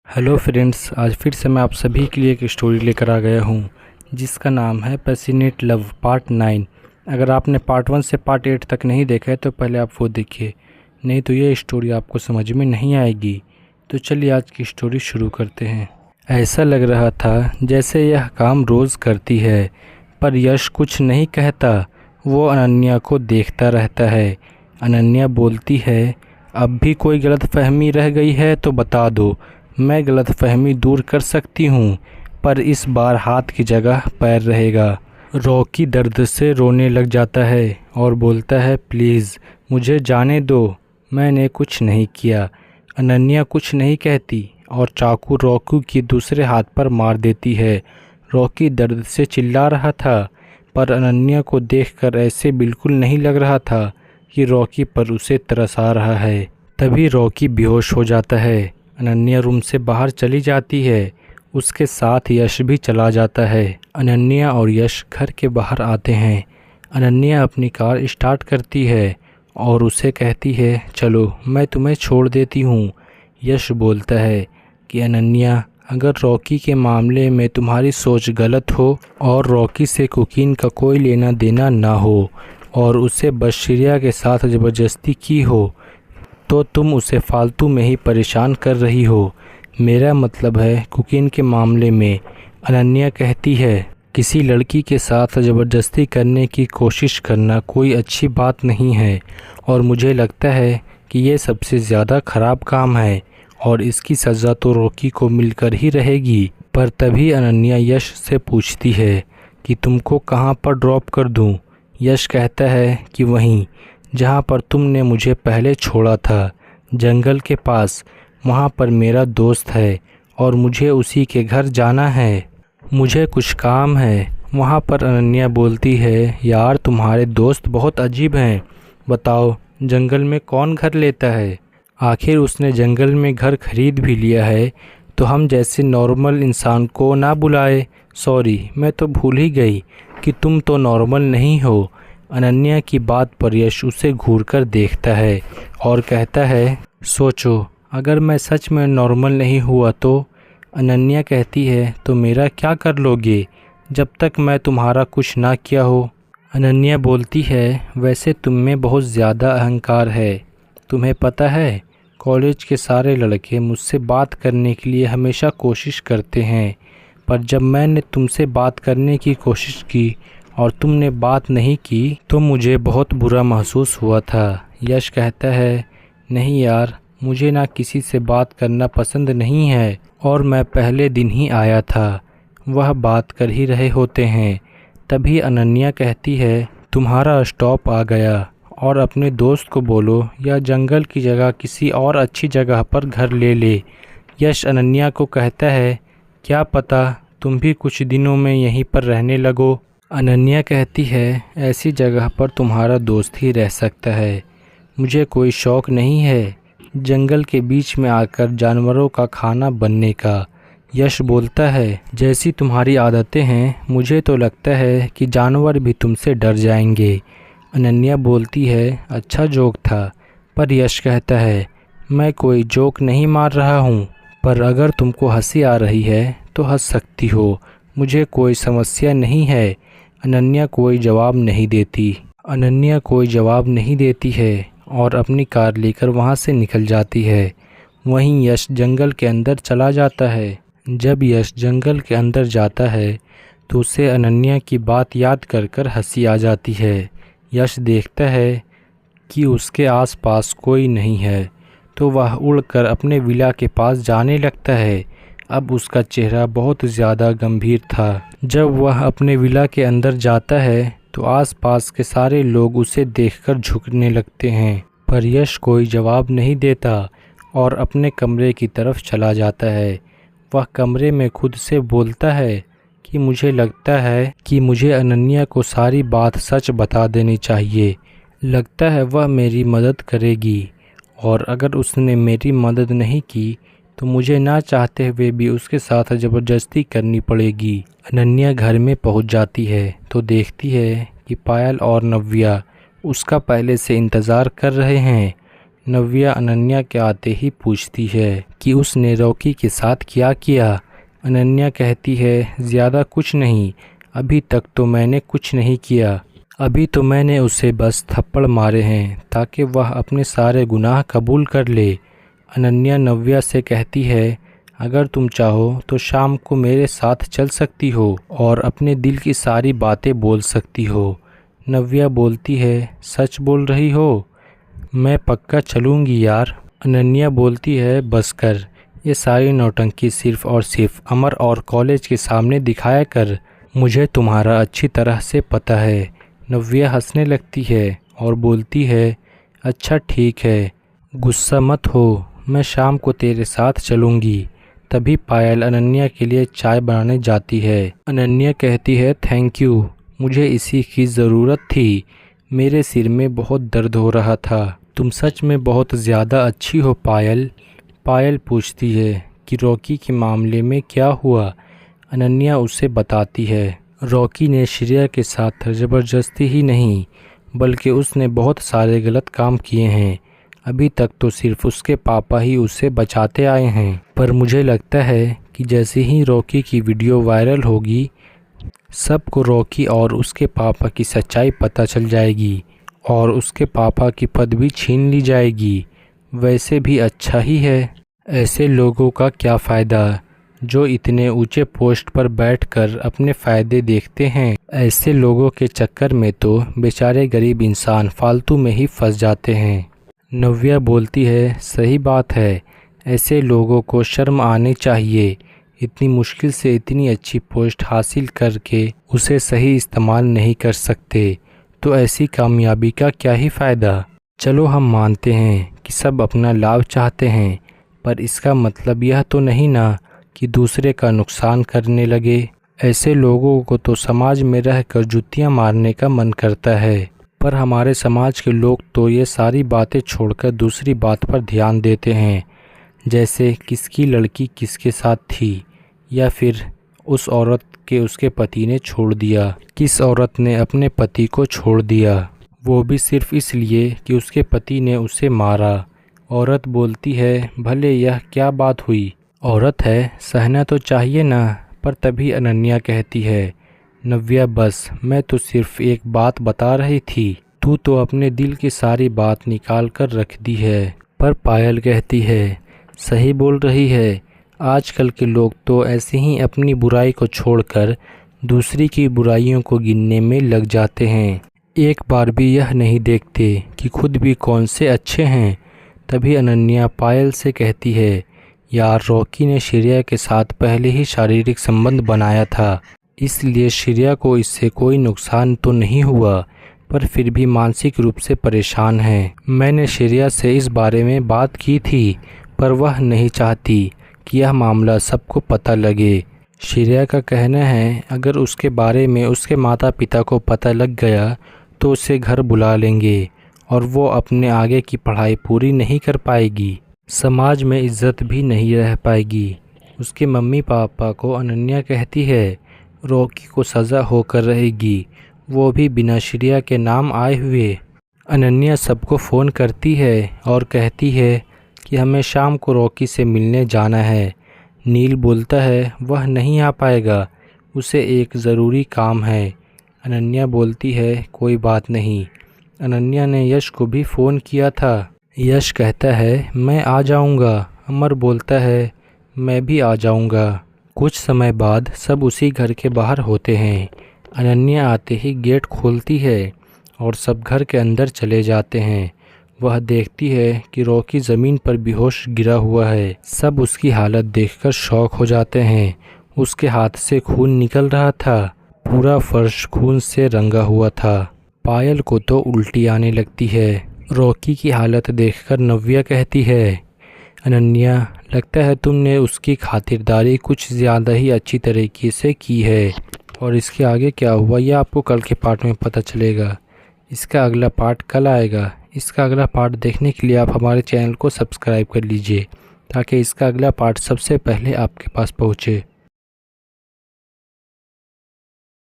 Hello friends, आज फिर से मैं आप सभी के लिए एक स्टोरी लेकर आ गया हूँ जिसका नाम है पैशनेट लव पार्ट 9। अगर आपने पार्ट 1 से पार्ट 8 तक नहीं देखा है तो पहले आप वो देखिए, नहीं तो ये स्टोरी आपको समझ में नहीं आएगी। तो चलिए आज की स्टोरी शुरू करते हैं। ऐसा लग रहा था जैसे यह काम रोज़ करती है, पर यश कुछ नहीं कहता। वो अनन्या को देखता रहता है। अनन्या बोलती है, अब भी कोई गलतफहमी रह गई है तो बता दो, मैं गलतफहमी दूर कर सकती हूँ, पर इस बार हाथ की जगह पैर रहेगा। रॉकी दर्द से रोने लग जाता है और बोलता है, प्लीज़ मुझे जाने दो, मैंने कुछ नहीं किया। अनन्या कुछ नहीं कहती और चाकू रॉकी के दूसरे हाथ पर मार देती है। रॉकी दर्द से चिल्ला रहा था, पर अनन्या को देखकर ऐसे बिल्कुल नहीं लग रहा था कि रॉकी पर उसे तरस आ रहा है। तभी रॉकी बेहोश हो जाता है। अनन्या रूम से बाहर चली जाती है, उसके साथ यश भी चला जाता है। अनन्या और यश घर के बाहर आते हैं। अनन्या अपनी कार स्टार्ट करती है और उसे कहती है, चलो मैं तुम्हें छोड़ देती हूँ। यश बोलता है कि अनन्या, अगर रॉकी के मामले में तुम्हारी सोच गलत हो और रॉकी से कोकीन का कोई लेना देना ना हो और उसे बशरिया के साथ ज़बरदस्ती की हो, तो तुम उसे फालतू में ही परेशान कर रही हो। मेरा मतलब है कोकीन के मामले में। अनन्या कहती है, किसी लड़की के साथ ज़बरदस्ती करने की कोशिश करना कोई अच्छी बात नहीं है और मुझे लगता है कि ये सबसे ज़्यादा ख़राब काम है और इसकी सज़ा तो रॉकी को मिलकर ही रहेगी। पर तभी अनन्या यश से पूछती है कि तुमको कहाँ पर ड्रॉप कर दूँ। यश कहता है कि वहीं जहाँ पर तुमने मुझे पहले छोड़ा था, जंगल के पास। वहाँ पर मेरा दोस्त है और मुझे उसी के घर जाना है, मुझे कुछ काम है वहाँ पर। अनन्या बोलती है, यार तुम्हारे दोस्त बहुत अजीब हैं। बताओ, जंगल में कौन घर लेता है? आखिर उसने जंगल में घर खरीद भी लिया है तो हम जैसे नॉर्मल इंसान को ना बुलाए। सॉरी, मैं तो भूल ही गई कि तुम तो नॉर्मल नहीं हो। अनन्या की बात पर यश उसे घूरकर देखता है और कहता है, सोचो अगर मैं सच में नॉर्मल नहीं हुआ तो? अनन्या कहती है, तो मेरा क्या कर लोगे जब तक मैं तुम्हारा कुछ ना किया हो? अनन्या बोलती है, वैसे तुम में बहुत ज़्यादा अहंकार है। तुम्हें पता है, कॉलेज के सारे लड़के मुझसे बात करने के लिए हमेशा कोशिश करते हैं, पर जब मैंने तुमसे बात करने की कोशिश की और तुमने बात नहीं की तो मुझे बहुत बुरा महसूस हुआ था। यश कहता है, नहीं यार, मुझे ना किसी से बात करना पसंद नहीं है और मैं पहले दिन ही आया था, वह बात कर ही रहे होते हैं। तभी अनन्या कहती है, तुम्हारा स्टॉप आ गया और अपने दोस्त को बोलो या जंगल की जगह किसी और अच्छी जगह पर घर ले ले। यश अनन्या को कहता है, क्या पता तुम भी कुछ दिनों में यहीं पर रहने लगो। अनन्या कहती है, ऐसी जगह पर तुम्हारा दोस्त ही रह सकता है, मुझे कोई शौक़ नहीं है जंगल के बीच में आकर जानवरों का खाना बनने का। यश बोलता है, जैसी तुम्हारी आदतें हैं मुझे तो लगता है कि जानवर भी तुमसे डर जाएंगे। अनन्या बोलती है, अच्छा जोक था। पर यश कहता है, मैं कोई जोक नहीं मार रहा हूँ, पर अगर तुमको हंसी आ रही है तो हंस सकती हो, मुझे कोई समस्या नहीं है। अनन्या कोई जवाब नहीं देती है और अपनी कार लेकर वहाँ से निकल जाती है। वहीं यश जंगल के अंदर चला जाता है। जब यश जंगल के अंदर जाता है तो उसे अनन्या की बात याद कर हंसी आ जाती है। यश देखता है कि उसके आसपास कोई नहीं है तो वह उड़कर अपने विला के पास जाने लगता है। अब उसका चेहरा बहुत ज़्यादा गंभीर था। जब वह अपने विला के अंदर जाता है तो आसपास के सारे लोग उसे देखकर झुकने लगते हैं, पर यश कोई जवाब नहीं देता और अपने कमरे की तरफ चला जाता है। वह कमरे में खुद से बोलता है कि मुझे लगता है कि मुझे अनन्या को सारी बात सच बता देनी चाहिए। लगता है वह मेरी मदद करेगी और अगर उसने मेरी मदद नहीं की तो मुझे ना चाहते हुए भी उसके साथ ज़बरदस्ती करनी पड़ेगी। अनन्या घर में पहुंच जाती है तो देखती है कि पायल और नव्या उसका पहले से इंतज़ार कर रहे हैं। नव्या अनन्या के आते ही पूछती है कि उसने रॉकी के साथ क्या किया। अनन्या कहती है ज़्यादा कुछ नहीं, अभी तक तो मैंने कुछ नहीं किया। अभी तो मैंने उसे बस थप्पड़ मारे हैं ताकि वह अपने सारे गुनाह कबूल कर ले। अनन्या नव्या से कहती है अगर तुम चाहो तो शाम को मेरे साथ चल सकती हो और अपने दिल की सारी बातें बोल सकती हो। नव्या बोलती है सच बोल रही हो? मैं पक्का चलूँगी यार। अनन्या बोलती है बस कर, ये सारी नौटंकी सिर्फ़ और सिर्फ अमर और कॉलेज के सामने दिखाया कर, मुझे तुम्हारा अच्छी तरह से पता है। नव्या हंसने लगती है और बोलती है अच्छा ठीक है, गुस्सा मत हो, मैं शाम को तेरे साथ चलूँगी। तभी पायल अनन्या के लिए चाय बनाने जाती है। अनन्या कहती है थैंक यू, मुझे इसी की ज़रूरत थी, मेरे सिर में बहुत दर्द हो रहा था। तुम सच में बहुत ज़्यादा अच्छी हो पायल। पायल पूछती है कि रॉकी के मामले में क्या हुआ। अनन्या उसे बताती है रॉकी ने श्रेया के साथ ज़बरदस्ती ही नहीं बल्कि उसने बहुत सारे गलत काम किए हैं। अभी तक तो सिर्फ उसके पापा ही उसे बचाते आए हैं, पर मुझे लगता है कि जैसे ही रॉकी की वीडियो वायरल होगी सबको रॉकी और उसके पापा की सच्चाई पता चल जाएगी और उसके पापा की पदवी छीन ली जाएगी। वैसे भी अच्छा ही है, ऐसे लोगों का क्या फ़ायदा जो इतने ऊंचे पोस्ट पर बैठकर अपने फ़ायदे देखते हैं। ऐसे लोगों के चक्कर में तो बेचारे गरीब इंसान फालतू में ही फंस जाते हैं। नव्या बोलती है सही बात है, ऐसे लोगों को शर्म आनी चाहिए, इतनी मुश्किल से इतनी अच्छी पोस्ट हासिल करके उसे सही इस्तेमाल नहीं कर सकते तो ऐसी कामयाबी का क्या ही फ़ायदा। चलो हम मानते हैं कि सब अपना लाभ चाहते हैं, पर इसका मतलब यह तो नहीं ना कि दूसरे का नुकसान करने लगे। ऐसे लोगों को तो समाज में रहकर जुतियाँ मारने का मन करता है, पर हमारे समाज के लोग तो ये सारी बातें छोड़कर दूसरी बात पर ध्यान देते हैं, जैसे किसकी लड़की किसके साथ थी, या फिर उस औरत के उसके पति ने छोड़ दिया, किस औरत ने अपने पति को छोड़ दिया, वो भी सिर्फ इसलिए कि उसके पति ने उसे मारा। औरत बोलती है भले यह क्या बात हुई, औरत है सहना तो चाहिए ना। पर तभी अनन्या कहती है नव्या बस, मैं तो सिर्फ एक बात बता रही थी, तू तो अपने दिल की सारी बात निकाल कर रख दी है। पर पायल कहती है सही बोल रही है, आजकल के लोग तो ऐसे ही अपनी बुराई को छोड़कर दूसरी की बुराइयों को गिनने में लग जाते हैं, एक बार भी यह नहीं देखते कि खुद भी कौन से अच्छे हैं। तभी अनन्या पायल से कहती है यार रॉकी ने श्रेया के साथ पहले ही शारीरिक संबंध बनाया था, इसलिए श्रेया को इससे कोई नुकसान तो नहीं हुआ, पर फिर भी मानसिक रूप से परेशान है। मैंने श्रेया से इस बारे में बात की थी, पर वह नहीं चाहती कि यह मामला सबको पता लगे। श्रेया का कहना है अगर उसके बारे में उसके माता पिता को पता लग गया तो उसे घर बुला लेंगे और वो अपने आगे की पढ़ाई पूरी नहीं कर पाएगी, समाज में इज्जत भी नहीं रह पाएगी। उसके मम्मी पापा को अनन्या कहती है रॉकी को सज़ा होकर रहेगी, वो भी बिना श्रेया के नाम आए हुए। अनन्या सबको फ़ोन करती है और कहती है कि हमें शाम को रॉकी से मिलने जाना है। नील बोलता है वह नहीं आ पाएगा, उसे एक ज़रूरी काम है। अनन्या बोलती है कोई बात नहीं। अनन्या ने यश को भी फ़ोन किया था। यश कहता है मैं आ जाऊंगा। अमर बोलता है मैं भी आ जाऊंगा। कुछ समय बाद सब उसी घर के बाहर होते हैं। अनन्या आते ही गेट खोलती है और सब घर के अंदर चले जाते हैं। वह देखती है कि रॉकी ज़मीन पर बेहोश गिरा हुआ है। सब उसकी हालत देखकर शॉक हो जाते हैं। उसके हाथ से खून निकल रहा था, पूरा फर्श खून से रंगा हुआ था। पायल को तो उल्टी आने लगती है। रॉकी की हालत देखकर नव्या कहती है अनन्या लगता है तुमने उसकी खातिरदारी कुछ ज़्यादा ही अच्छी तरीके से की है। और इसके आगे क्या हुआ यह आपको कल के पार्ट में पता चलेगा। इसका अगला पार्ट कल आएगा। इसका अगला पार्ट देखने के लिए आप हमारे चैनल को सब्सक्राइब कर लीजिए ताकि इसका अगला पार्ट सबसे पहले आपके पास पहुँचे।